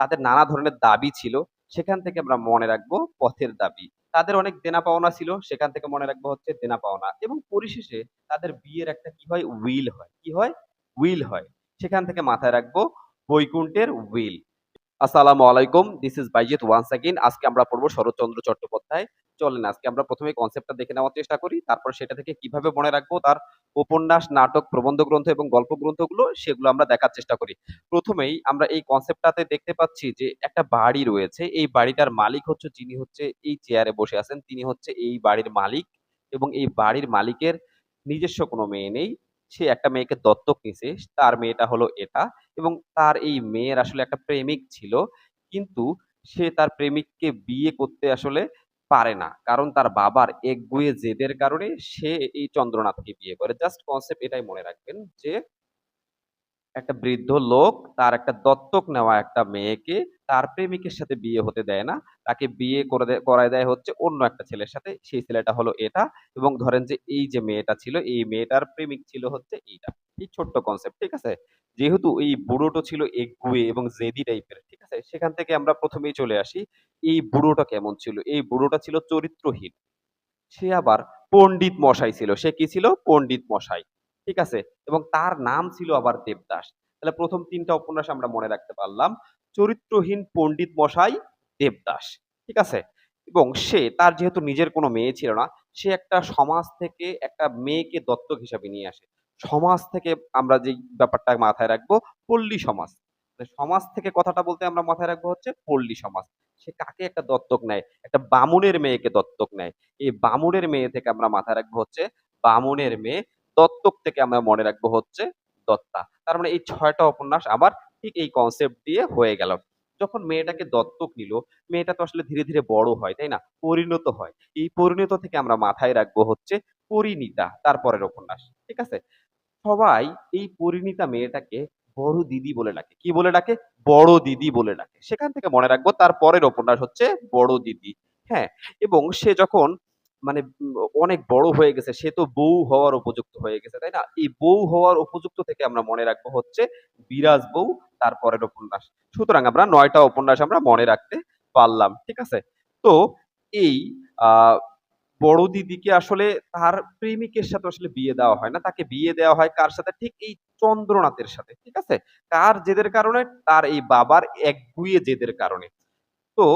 তাদের নানা ধরনের দাবি ছিল, সেখান থেকে আমরা মনে রাখবো পথের দাবি। তাদের অনেক দেনা পাওনা ছিল, সেখান থেকে মনে রাখবো হচ্ছে দেনা পাওনা। এবং পরিশেষে তাদের বিয়ের একটা কি হয়, উইল হয়। কি হয়? উইল হয়। সেখান থেকে মাথায় রাখবো বৈকুণ্ঠের উইল। আসসালামু আলাইকুম, this is Bayazid once again. আজকে আমরা পড়বো শরৎচন্দ্র চট্টোপাধ্যায়। চলেন আজকে আমরা প্রথমে কনসেপ্টটা দেখে নেওয়ার চেষ্টা করি, তারপর সেটা থেকে কিভাবে মনে রাখবো তার উপন্যাস, নাটক, প্রবন্ধ গ্রন্থ এবং গল্প গ্রন্থগুলো, সেগুলো আমরা দেখার চেষ্টা করি। প্রথমেই আমরা এই কনসেপ্টটাতে দেখতে পাচ্ছি যে একটা বাড়ি রয়েছে। এই বাড়িটার মালিক হচ্ছে, যিনি হচ্ছে এই চেয়ারে বসে আছেন, তিনি হচ্ছে এই বাড়ির মালিক। এবং এই বাড়ির মালিকের নিজস্ব কোনো মেয়ে নেই। সে একটা মেয়েকে দত্তক নিছে। তার মেয়েটা হলো এটা। এবং তার এই মেয়ের আসলে একটা প্রেমিক ছিল, কিন্তু সে তার প্রেমিককে বিয়ে করতে আসলে পারে না, কারণ তার বাবার একগুঁয়ে জেদের কারণে সে এই চন্দ্রনাথকে বিয়ে করে। জাস্ট কনসেপ্ট এটাই মনে রাখবেন যে একটা বৃদ্ধ লোক তার একটা দত্তক নেওয়া একটা মেয়েকে তার প্রেমিকের সাথে বিয়ে হতে দেয় না। তাকে বিয়ে করায় দেয় হচ্ছে অন্য একটা ছেলের সাথে। সেই ছেলেটা হলো এটা। এবং ধরেন যে এই যে মেয়েটা ছিল, এই মেয়েটার প্রেমিক ছিল হচ্ছে এইটা। এই ছোট্ট কনসেপ্ট, ঠিক আছে? যেহেতু এই বুড়োটা ছিল একগুঁয়ে এবং জেদি টাইপের, ঠিক আছে, সেখান থেকে আমরা প্রথমেই চলে আসি। এই বুড়োটা কেমন ছিল? এই বুড়োটা ছিল চরিত্রহীন। সে আবার পণ্ডিত মশাই ছিল। সে কি ছিল? পণ্ডিত মশাই। ঠিক আছে? এবং তার নাম ছিল আবার দেবদাস। তাহলে প্রথম ৩ টা উপন্যাস আমরা মনে রাখতে পারলাম। চরিত্রহীন পণ্ডিত মশাই, দেবদাস। ঠিক আছে? এবং সে তার যেহেতু নিজের কোনো মেয়ে ছিল না, সে একটা সমাজ থেকে একটা মেয়েকে দত্তক হিসাবে নিয়ে আসে। সমাজ থেকে আমরা যেই ব্যাপারটা মাথায় রাখবো, পল্লী সমাজ। সমাজ থেকে কথাটা বলতে আমরা মাথায় রাখবো হচ্ছে পল্লী সমাজ। সে কাকে একটা দত্তক নেয়? একটা বামুনের মেয়েকে দত্তক নেয়। এই বামুনের মেয়ে থেকে আমরা মাথায় রাখবো হচ্ছে বামুনের মেয়ে। দত্তক থেকে আমরা মনে রাখবো হচ্ছে দত্তা। তার মানে এই ৬টা উপন্যাস আমার ঠিক এই কনসেপ্ট দিয়ে হয়ে গেল। যখন মেয়েটাকে দত্তক নিল, মেয়েটা তো আসলে ধীরে ধীরে বড় হয়, তাই না? পরিণত হয়। এই পরিণত থেকে আমরা মাথায় রাখবো হচ্ছে পরিণীতা, তারপরের উপন্যাস। ঠিক আছে? সবাই এই পরিণীতা মেয়েটাকে বড় দিদি বলে ডাকে। কি বলে ডাকে? বড় দিদি বলে ডাকে। সেখান থেকে মনে রাখবো তার পরের উপন্যাস হচ্ছে বড় দিদি। হ্যাঁ, এবং সে যখন মানে অনেক বড় হয়ে গেছে, সে তো বউ হওয়ার উপযুক্ত হয়ে গেছে, তাই না? এই বউ হওয়ার উপযুক্ত থেকে আমরা মনে রাখবো হচ্ছে বিরাজ বউ, তার পরের উপন্যাস। সুতরাং আমরা ৯ টা উপন্যাস আমরা মনে রাখতে পারলাম। ঠিক আছে? তো এই আহ বড় দিদিকে আসলে তার প্রেমিকের সাথে আসলে বিয়ে দেওয়া হয় না। তাকে বিয়ে দেওয়া হয় কার সাথে? ঠিক এই চন্দ্রনাথের সাথে। ঠিক আছে? কার জেদের কারণে? তার এই বাবার একগুঁয়ে জেদের কারণে। তো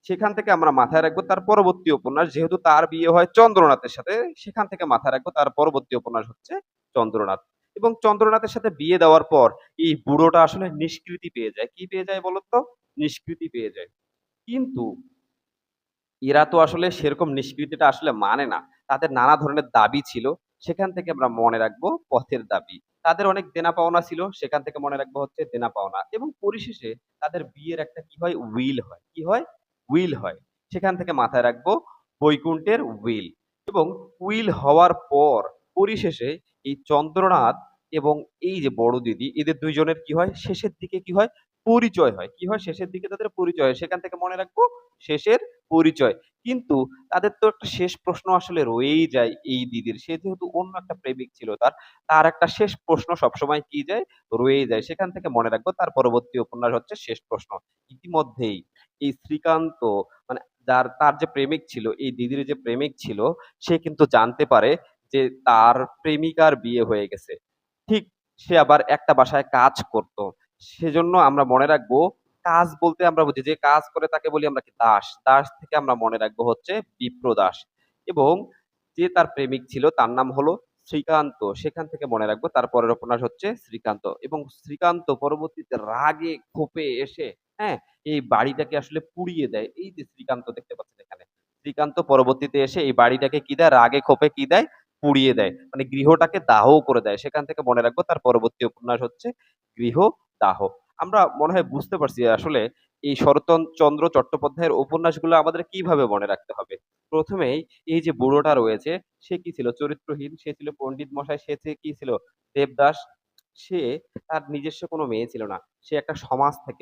সেখান থেকে আমরা মাথায় রাখবো তার পরবর্তী উপন্যাস, যেহেতু তার বিয়ে হয় চন্দ্রনাথের সাথে, সেখান থেকে মাথায় রাখবো তার পরবর্তী উপন্যাস হচ্ছে চন্দ্রনাথ। এবং চন্দ্রনাথের সাথে বিয়ে দেওয়ার পর এই বুড়োটা আসলে নিষ্কৃতি পেয়ে যায়। কি পেয়ে যায় বলতো? নিষ্কৃতি পেয়ে যায়। কিন্তু এরা তো আসলে সেরকম নিষ্কৃতিটা আসলে মানে না। তাদের নানা ধরনের দাবি ছিল। সেখান থেকে আমরা মনে রাখবো পথের দাবি। তাদের অনেক দেনা পাওনা ছিল। সেখান থেকে মনে রাখবো হচ্ছে দেনা পাওনা। এবং পরিশেষে তাদের বিয়ের একটা কি হয়? উইল হয়। কি হয়? উইল হয়। সেখান থেকে মাথায় রাখবো বৈকুণ্ঠের উইল। এবং উইল হওয়ার পর পরিশেষে এই চন্দ্রনাথ এবং এই যে বড় দিদি, এদের ২ জনের কি হয়? শেষের দিকে কি হয়? পরিচয় হয়। কি হয়? শেষের দিকে তাদের পরিচয় হয়। সেখান থেকে মনে রাখবো শেষের পরিচয়। কিন্তু তাদের তো একটা শেষ প্রশ্ন আসলে রয়েই যায় এই দিদির। সে যেহেতু অন্য একটা প্রেমিক ছিল তার, তার একটা শেষ প্রশ্ন সবসময় কি যায়? রয়েই যায়। সেখান থেকে মনে রাখবো তার পরবর্তী উপন্যাস হচ্ছে শেষ প্রশ্ন। ইতিমধ্যেই এই শ্রীকান্ত, মানে তার যে প্রেমিক ছিল, এই দিদির যে প্রেমিক ছিল, সে কিন্তু জানতে পারে যে তার প্রেমিকার বিয়ে হয়ে গেছে। ঠিক সে আবার একটা বাসায় কাজ করত। সেজন্য আমরা মনে রাখবো, কাজ বলতে আমরা বুঝি যে কাজ করে তাকে বলি আমরা কি? দাস। দাস থেকে আমরা মনে রাখবো হচ্ছে বিপ্রদাস। এবং যে তার প্রেমিক ছিল তার নাম হলো শ্রীকান্ত। সেখান থেকে মনে রাখবো তার পরের উপন্যাস হচ্ছে শ্রীকান্ত। এবং শ্রীকান্ত পরবর্তীতে রাগে ক্ষোভে এসে, হ্যাঁ, এই বাড়িটাকে আসলে পুড়িয়ে দেয়। এই যে শ্রীকান্ত দেখতে পাচ্ছেন এখানে। শ্রীকান্ত পরবর্তীতে এসে এই বাড়িটাকে কি দেয়? রাগে ক্ষোভে কি দেয়? পুড়িয়ে দেয়। মানে গৃহটাকে দাহ করে দেয়। সেখান থেকে মনে রাখবো তার পরবর্তী উপন্যাস হচ্ছে গৃহদাহ। আমরা মনে হয় বুঝতে পারছি আসলে এই শরৎচন্দ্র চট্টোপাধ্যায়ের উপন্যাসগুলো আমাদের কিভাবে মনে রাখতে হবে। প্রথমেই এই যে বুড়োটা রয়েছে, সে কি ছিল? চরিত্রহীন। সে ছিল পণ্ডিত মশাই। কি ছিল? দেবদাস। সে তার নিজস্ব কোনো মেয়ে ছিল না। সে একটা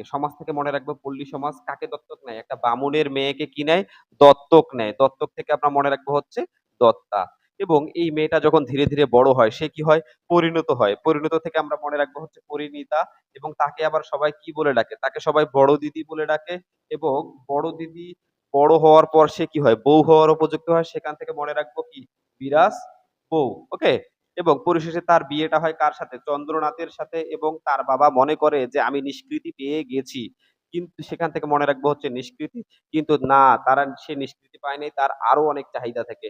সমাজ থেকে মনে রাখবো পল্লী সমাজ। কাকে দত্তক নেয়? একটা বামুনের মেয়েকে কি নেয়? দত্তক নেয়। দত্তক থেকে আমরা মনে রাখবো হচ্ছে দত্তা। এবং এই মেয়েটা যখন ধীরে ধীরে বড় হয় সে কি হয়, পরিণত হয়। পরিণত থেকে আমরা মনে রাখবো হচ্ছে পরিণীতা। এবং তাকে আবার সবাই কি বলে ডাকে, তাকে সবাই বড় দিদি বলে ডাকে। এবং বড় দিদি বড় হওয়ার পর সে কি হয়, বউ হওয়ার উপযুক্ত হয়, সেখান থেকে মনে রাখবো কি, বিরাজ বউ। ওকে। এবং পরিশেষে তার বিয়েটা হয় কার সাথে, চন্দ্রনাথের সাথে। এবং তার বাবা মনে করে যে আমি নিষ্কৃতি পেয়ে গেছি, কিন্তু সেখান থেকে মনে রাখবো হচ্ছে নিষ্কৃতি। কিন্তু না, তারা সে নিষ্কৃতি পায় নাই, তার আরো অনেক চাহিদা থাকে।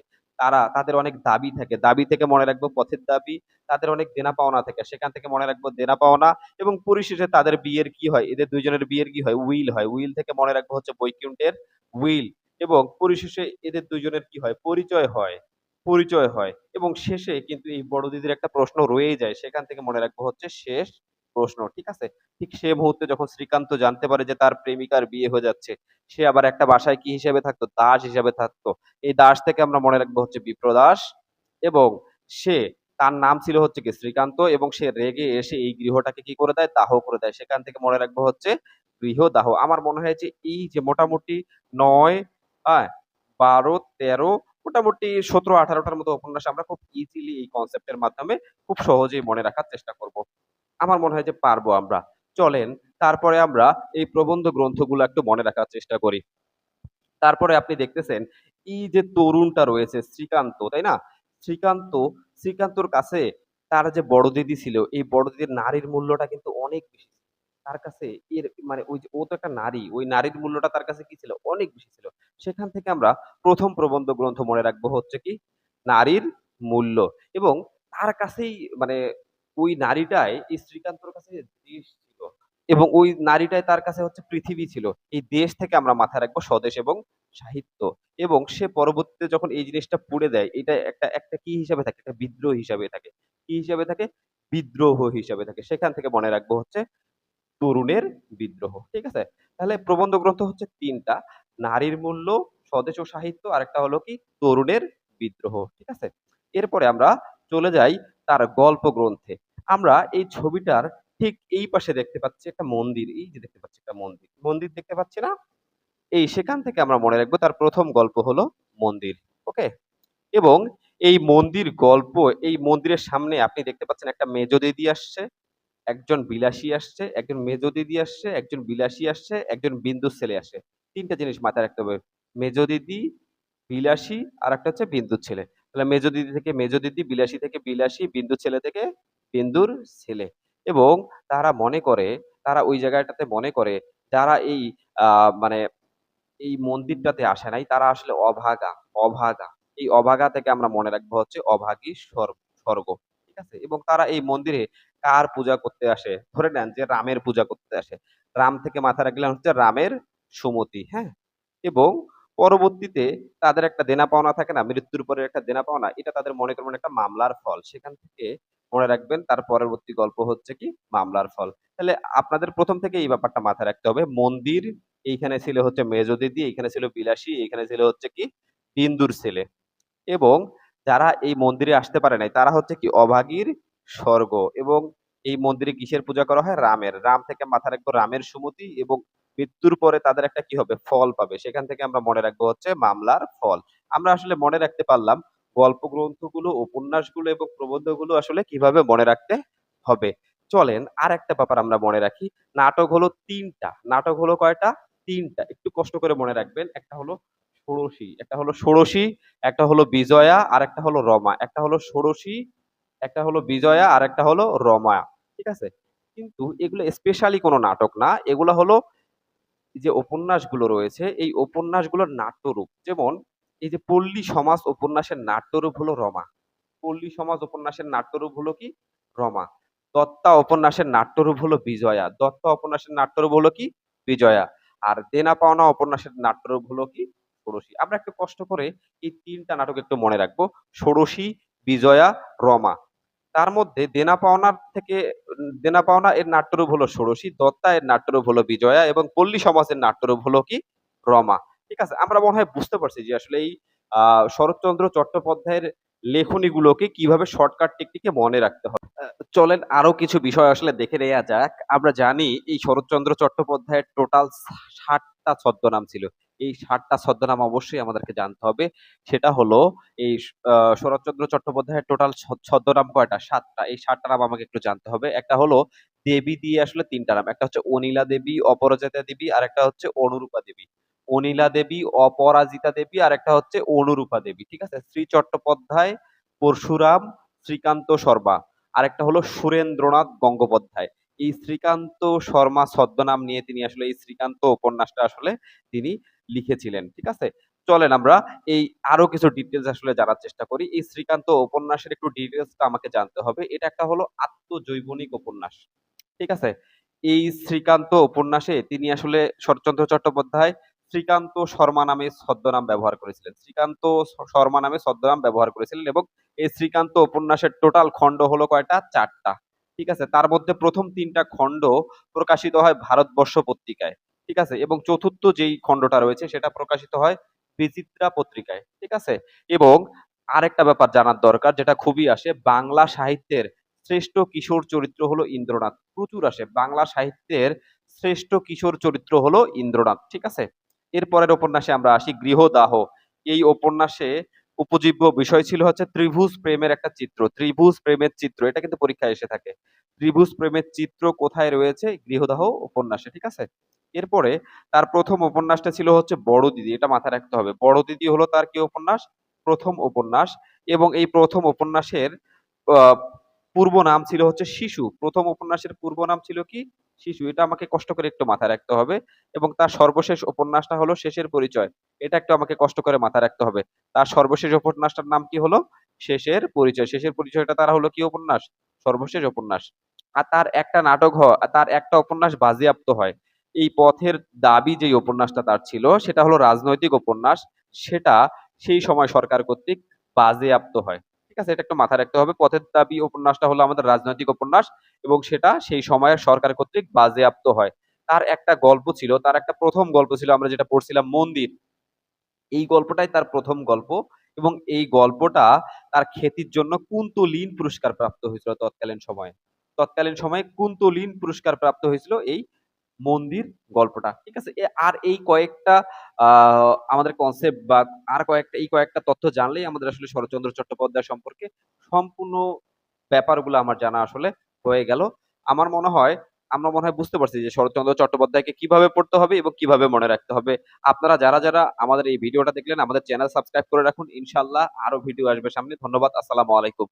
তাদের অনেক দাবি থাকে, দাবি থেকে মনে রাখবো পথের দাবি। তাদের অনেক দেনা পাওনা থাকে, সেখান থেকে মনে রাখবো দেনা পাওনা। এবং পরিশেষে তাদের বিয়ের কি হয়, এদের দুইজনের বিয়ের কি হয়, উইল হয়। উইল থেকে মনে রাখবো হচ্ছে বৈকুণ্ঠের উইল। এবং পরিশেষে এদের দুইজনের কি হয়, পরিচয় হয়। পরিচয় হয় এবং শেষে কিন্তু এই বড় দিদির একটা প্রশ্ন রয়েই যায়, সেখান থেকে মনে রাখবো হচ্ছে শেষ প্রশ্ন। ঠিক আছে। ঠিক সে মুহূর্তে যখন শ্রীকান্ত জানতে পারে যে তার প্রেমিকার বিয়ে হয়ে যাচ্ছে, সে আবার একটা বাসায় কি হিসেবে থাকতো, দাস হিসেবে থাকতো। এই দাস থেকে আমরা মনে রাখবো হচ্ছে বিপ্রদাস। এবং সে, তার নাম ছিল হচ্ছে কি শ্রীকান্ত, এবং সে রেগে এসে এই গৃহটাকে কি করে দেয়, দাহ করে দেয়। সেখান থেকে মনে রাখবো হচ্ছে গৃহদাহ। আমার মনে হয় যে এই যে মোটামুটি ৯, হ্যাঁ, ১২, ১৩, মোটামুটি ১৭, ১৮টার মতো উপন্যাস আমরা খুব ইজিলি এই কনসেপ্টের মাধ্যমে খুব সহজেই মনে রাখার চেষ্টা করব। আমার মনে হয় যে পারবো আমরা। চলেন তারপরে আমরা এই প্রবন্ধ গ্রন্থগুলো একটু মনে রাখার চেষ্টা করি। তারপরে আপনি দেখতেছেন এই যে তরুণটা রয়েছে শ্রীকান্ত, তাই না? শ্রীকান্ত, শ্রীকান্তর কাছে তার যে বড় দিদি ছিল, এই বড় দিদির নারীর মূল্যটা কিন্তু অনেক বেশি ছিল। তার কাছে এর মানে ওই যে ও তো একটা নারী, ওই নারীর মূল্যটা তার কাছে কি ছিল, অনেক বেশি ছিল। সেখান থেকে আমরা প্রথম প্রবন্ধ গ্রন্থ মনে রাখবো হচ্ছে কি, নারীর মূল্য। এবং তার কাছেই মানে ওই নারীটাই এই শ্রীকান্তর কাছে দেশ ছিল, এবং ওই নারীটাই তার কাছে হচ্ছে পৃথিবী ছিল। এই দেশ থেকে আমরা মাথায় রাখবো স্বদেশ এবং সাহিত্য। এবং সে পরবর্তীতে যখন এই জিনিসটা পুড়ে দেয়, এটা একটা একটা কি হিসাবে থাকে, একটা বিদ্রোহ হিসাবে থাকে। কি হিসাবে থাকে, বিদ্রোহ হিসাবে থাকে। সেখান থেকে মনে রাখবো হচ্ছে তরুণের বিদ্রোহ। ঠিক আছে। তাহলে প্রবন্ধ গ্রন্থ হচ্ছে তিনটা: নারীর মূল্য, স্বদেশ ও সাহিত্য, আর একটা হলো কি তরুণের বিদ্রোহ। ঠিক আছে। এরপরে আমরা চলে যাই তার গল্প গ্রন্থে। আমরা এই ছবিটার ঠিক এই পাশে দেখতে পাচ্ছি একটা মন্দির, এই যে দেখতে পাচ্ছি একটা মন্দির, মন্দির দেখতে পাচ্ছি না? এই সেখান থেকে আমরা মনে রাখবো তার প্রথম গল্প হলো মন্দির। ওকে। এবং এই মন্দির গল্প, এই মন্দিরের সামনে আপনি দেখতে পাচ্ছেন একটা মেজ দিদি আসছে, একজন বিলাসী আসছে, একজন মেজ দিদি আসছে, একজন বিলাসী আসছে, একজন বিন্দুর ছেলে আসে। তিনটা জিনিস মাথায় রাখতে হবে: মেজ দিদি, বিলাসী, আর একটা হচ্ছে বিন্দুর ছেলে। তাহলে মেজ দিদি থেকে মেজ দিদি, বিলাসী থেকে বিলাসী, বিন্দুর ছেলে থেকে বিন্দুর ছেলে। এবং তারা মনে করে, তারা ওই জায়গাটাতে মনে করে যারা এই মানে এই মন্দিরটাতে আসে নাই তারা আসলে অভাগা। অভাগা, এই অভাগা থেকে আমরা মনে রাখবো হচ্ছে অভাগী স্বর্গ। ঠিক আছে। এবং তারা এই মন্দিরে কার পূজা করতে আসে, ধরে নেন যে রামের পূজা করতে আসে। রাম থেকে মাথা রাখলে হচ্ছে রামের সুমতি। হ্যাঁ। এবং পরবর্তীতে তাদের একটা দেনা পাওনা থাকে না, মৃত্যুর পরে একটা দেনা পাওনা, এটা তাদের মনে করবেন একটা মামলার ফল। সেখান থেকে মনে রাখবেন তার পরবর্তী গল্প হচ্ছে কি, মামলার ফল। তাহলে আপনাদের প্রথম থেকে এই ব্যাপারটা মাথায় রাখতে হবে: মন্দির, এইখানে ছিল হচ্ছে মেজ দিদি, এইখানে ছিল বিলাসী, এইখানে ছিল হচ্ছে কি বিন্দুর ছেলে। এবং যারা এই মন্দিরে আসতে পারে নাই তারা হচ্ছে কি অভাগীর স্বর্গ। এবং এই মন্দিরে কিসের পূজা করা হয়, রামের। রাম থেকে মাথা রাখবো রামের সুমতি। এবং মৃত্যুর পরে তাদের একটা কি হবে, ফল পাবে। সেখান থেকে আমরা মনে রাখবো হচ্ছে মামলার ফল। আমরা আসলে মনে রাখতে পারলাম গল্প গ্রন্থগুলো, উপন্যাসগুলো এবং প্রবন্ধগুলো আসলে কিভাবে মনে রাখতে হবে। চলেন আর একটা ব্যাপার আমরা মনে রাখি। নাটক হলো তিনটা। নাটক হলো কয়টা, তিনটা। একটু কষ্ট করে মনে রাখবেন। একটা হলো ষোড়শী, একটা হলো ষোড়শী, একটা হলো বিজয়া, আর একটা হলো রমা। একটা হলো ষোড়শী, একটা হলো বিজয়া, আর একটা হলো রমা। ঠিক আছে। কিন্তু এগুলো স্পেশালি কোনো নাটক না, এগুলো হলো যে উপন্যাসগুলো রয়েছে এই উপন্যাসগুলোর নাট্যরূপ। যেমন এই যে পল্লী সমাজ উপন্যাসের নাট্যরূপ হলো রমা। পল্লী সমাজ উপন্যাসের নাট্যরূপ হলো কি, রমা। দত্তা উপন্যাসের নাট্যরূপ হলো বিজয়া। দত্তা উপন্যাসের নাট্যরূপ হলো কি, বিজয়া। আর দেনা পাওনা উপন্যাসের নাট্যরূপ হলো কি, ষোড়শী। আমরা একটু কষ্ট করে এই তিনটা নাটক একটু মনে রাখবো: ষোড়শী, বিজয়া, রমা। তার মধ্যে দেনা পাওনার থেকে দেনা পাওনা এর নাট্যরূপ হলো ষোড়শী, দত্তা এর নাট্যরূপ হলো বিজয়া, এবং পল্লী সমাজের নাট্যরূপ হলো কি, রমা। ঠিক আছে। আমরা মনে হয় বুঝতে পারছি যে আসলে এই শরৎচন্দ্র চট্টোপাধ্যায়ের লেখনীগুলোকে কিভাবে শর্টকাট টেকনিকে মনে রাখতে হবে। চলেন আরো কিছু বিষয় আসলে দেখে নেওয়া যাক। আমরা জানি এই শরৎচন্দ্র চট্টোপাধ্যায়ের টোটাল 60টা ছদ্মনাম ছিল। এই ৭টা ছদ্মনাম অবশ্যই আমাদেরকে জানতে হবে। সেটা হলো এই শরৎচন্দ্র চট্টোপাধ্যায়ের টোটাল ছদ্মনাম কয়টা? ৭টা। এই ৭টা নাম আমাকে একটু জানতে হবে। একটা হলো দেবী দিয়ে আসলে ৩ টা নাম। একটা হচ্ছে অনিলা দেবী, অপরাজিতা দেবী, আরেকটা হচ্ছে অনুরূপা দেবী। অনিলা দেবী, অপরাজিতা দেবী, আরেকটা হচ্ছে অনুরূপা দেবী। ঠিক আছে? শ্রী চট্টোপাধ্যায়, পরশুরাম, শ্রীকান্ত শর্মা। আরেকটা হলো সুরেন্দ্রনাথ গঙ্গোপাধ্যায়। এই শ্রীকান্ত শর্মা ছদ্মনাম নিয়ে তিনি আসলে এই শ্রীকান্ত উপন্যাসটা আসলে তিনি লিখেছিলেন। ঠিক আছে? চলেন আমরা এই আরো কিছু ডিটেইলস আসলে জানার চেষ্টা করি। এই শ্রীকান্ত উপন্যাসের একটু ডিটেইলসটা আমাকে জানতে হবে। এটা একটা হলো আত্মজৈবনিক উপন্যাস। ঠিক আছে? এই শ্রীকান্ত উপন্যাসে তিনি আসলে শরৎচন্দ্র চট্টোপাধ্যায় শ্রীকান্ত শর্মা নামে ছদ্মনাম ব্যবহার করেছিলেন। শ্রীকান্ত শর্মা নামে ছদ্মনাম ব্যবহার করেছিলেন এবং এই শ্রীকান্ত উপন্যাসের টোটাল খণ্ড হলো কয়টা? ৪ টা। ঠিক আছে? তার মধ্যে ১ম ৩ টা খণ্ড প্রকাশিত হয় ভারতবর্ষ পত্রিকায়। ঠিক আছে? এবং চতুর্থ যেই খণ্ডটা রয়েছে সেটা প্রকাশিত হয় বিচিত্রা পত্রিকায়। ঠিক আছে? এবং আরেকটা ব্যাপার জানার দরকার যেটা খুবই আসে, বাংলা সাহিত্যের শ্রেষ্ঠ কিশোর চরিত্র হলো ইন্দ্রনাথ। প্রচুর আসে। বাংলা সাহিত্যের শ্রেষ্ঠ কিশোর চরিত্র হলো ইন্দ্রনাথ। ঠিক আছে? এরপরের উপন্যাসে আমরা আসি গৃহদাহ। এই উপন্যাসে উপজীব্য বিষয় ছিল হচ্ছে ত্রিভুজ প্রেমের একটা চিত্র। ত্রিভুজ প্রেমের চিত্র। এটা কিন্তু পরীক্ষায় এসে থাকে। ত্রিভুজ প্রেমের চিত্র কোথায় রয়েছে? গৃহদাহ উপন্যাসে। ঠিক আছে? এরপরে তার ১ম উপন্যাসটা ছিল হচ্ছে বড় দিদি। এটা মাথায় রাখতে হবে। বড় দিদি হলো তার কি উপন্যাস? ১ম উপন্যাস এবং এই ১ম উপন্যাসের আ পূর্ব নাম ছিল হচ্ছে শিশু। ১ম উপন্যাসের পূর্ব নাম ছিল কি? শিশু। এটা আমাকে কষ্ট করে একটু মাথায় রাখতে হবে এবং তার সর্বশেষ উপন্যাসটা হলো শেষের পরিচয়। এটা একটু আমাকে কষ্ট করে মাথায় রাখতে হবে। তার সর্বশেষ উপন্যাসটার নাম কি হলো? শেষের পরিচয়। শেষের পরিচয়টা তার হলো কি উপন্যাস? সর্বশেষ উপন্যাস। আর তার একটা উপন্যাস বাজেয়াপ্ত হয়। এই পথের দাবি যেই উপন্যাসটা তার ছিল সেটা হলো রাজনৈতিক উপন্যাস। সেটা সেই সময় সরকার কর্তৃক বাজেয়াপ্ত হয়। ঠিক আছে? এটা একটু মাথায় রাখতে হবে। পথের দাবি উপন্যাসটা হলো আমাদের রাজনৈতিক উপন্যাস এবং সেটা সেই সময়ের সরকার কর্তৃক বাজেয়াপ্ত হয়। তার একটা গল্প ছিল, তার একটা ১ম গল্প ছিল আমরা যেটা পড়ছিলাম 'মন্দির'। এই গল্পটাই তার ১ম গল্প এবং এই গল্পটা তার খ্যাতির জন্য কুন্তলীন পুরস্কার প্রাপ্ত হয়েছিল তৎকালীন সময়ে। তৎকালীন সময়ে কুন্তলীন পুরস্কার প্রাপ্ত হয়েছিল এই 'মন্দির' গল্পটা। ঠিক আছে? আর এই কয়েকটা আ আমাদের কনসেপ্ট বা এই কয়েকটা তথ্য জানলেই আমাদের আসলে শরৎচন্দ্র চট্টোপাধ্যায় সম্পর্কে সম্পূর্ণ ব্যাপারগুলো আমার জানা আসলে হয়ে গেল। আমার মনে হয় আমরা মনে হয় বুঝতে পারছি যে শরৎচন্দ্র চট্টোপাধ্যায়কে কিভাবে পড়তে হবে এবং কিভাবে মনে রাখতে হবে। আপনারা যারা আমাদের এই ভিডিওটা দেখলেন আমাদের চ্যানেল সাবস্ক্রাইব করে রাখুন। ইনশাআল্লাহ আরো ভিডিও আসবে সামনে। ধন্যবাদ। আসসালামু আলাইকুম।